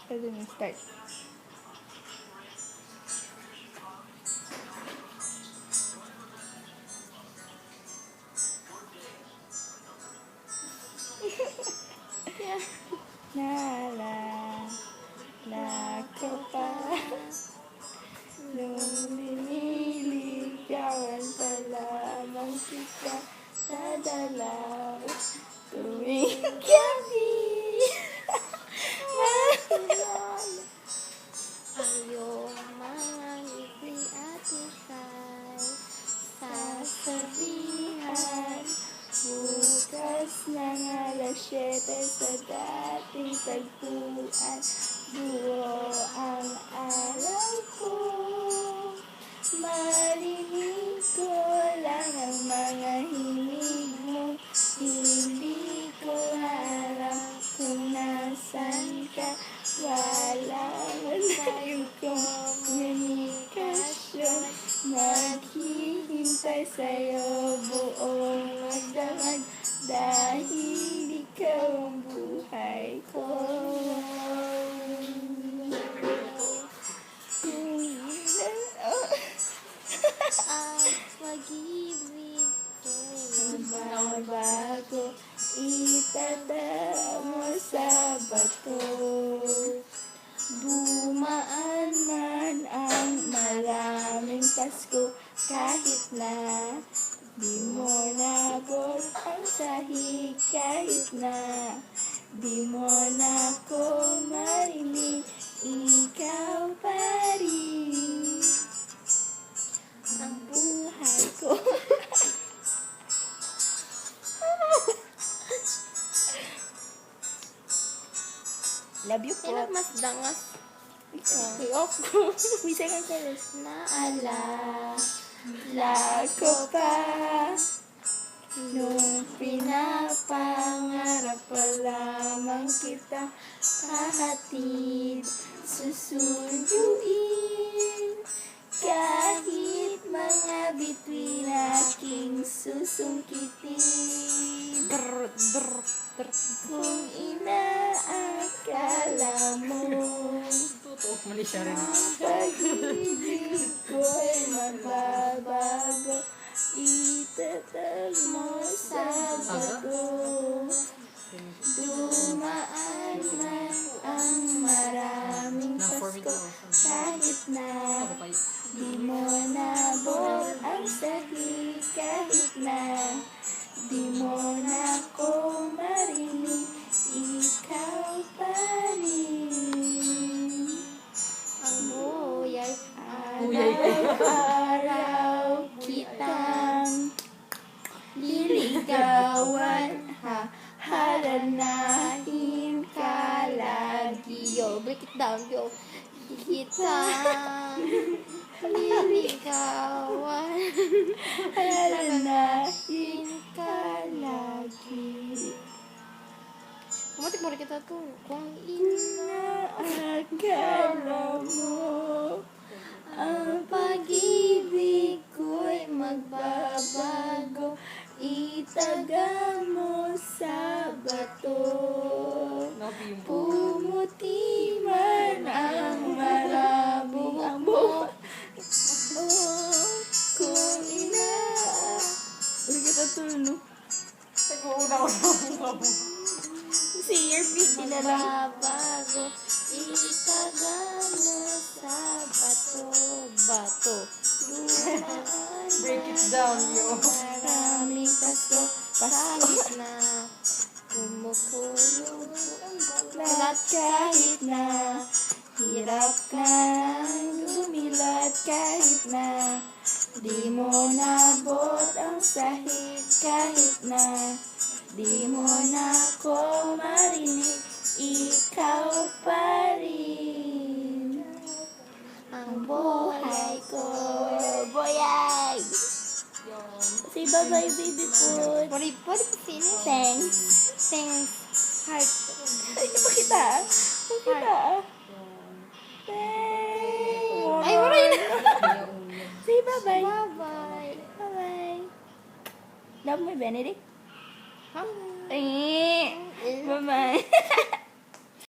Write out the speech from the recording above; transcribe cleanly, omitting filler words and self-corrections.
Pwede na start. Naalala ko pa nung liniligawan pa lamang kita sa dalaw tuwing gabi. Ayong mga ngiti at ikay sasabihan. Bukas ng alas 7 sa dating tagpuan, buo ang alam ko. Marinig ko lang ang mga himig mo. Hindi ko alam kung nasan ka. Wala man tayong komunikasyon. Naghihintay sa'yo buong magdamag dahil ikaw ang buhay ko. Ang pag-ibig ko'y Bago itadamo sa bato. Dumaan man ang maraming Pasko, kahit na di mo nabot ang sahig, kahit na di mo na ko marinig, ikaw pa rin ang buhay ko. Love you po. Sino mas dangas? Ikaw. May second chorus. Naalala ko pa nung pinapangarap pa lamang kita kahatid, susunduin kahit mga bituin aking susungkitin. Kung inaakala mo Mali siya rin. ang pag-ibig ko'y magbabago, itatag mo sa bato. Dumaan man ang maraming Pasko, kahit na di mo nabot ang sahig, kahit na di mo na ko marinig, ikaw pa rin Ang buyay. araw-araw kitang liligawan, hahalanahin ka lagi. Yo, break it down, yo. Kita liligawan. Hahalanahin ka lagi. Kumatik mo rin kita to. Kung Inaakala mo ang pag-ibig ko'y magbabago, itaga mo sa bato. Pumuti man ang marabong ang buhok. Kung Uy, kita tulog. Si Yerby, na lang. bago, itaga mo sa bato. Dumaan Break it down, yo. maraming Pasko, kahit na kumukulong Lahat kahit na hirap kang gumilat, kahit na di mo nabot ang sahig, kahit na di mo na ko marinig, ikaw pa rin ang buhay ko. Boyay! Say bye-bye, baby food. Pwede po finish. Thanks. Thanks. Heart. Ay, di ba kita? Thanks. Ay, wala yun. Say bye-bye. Bye-bye. Bye-bye. Love mo, Benedict? Hi. Bye-bye.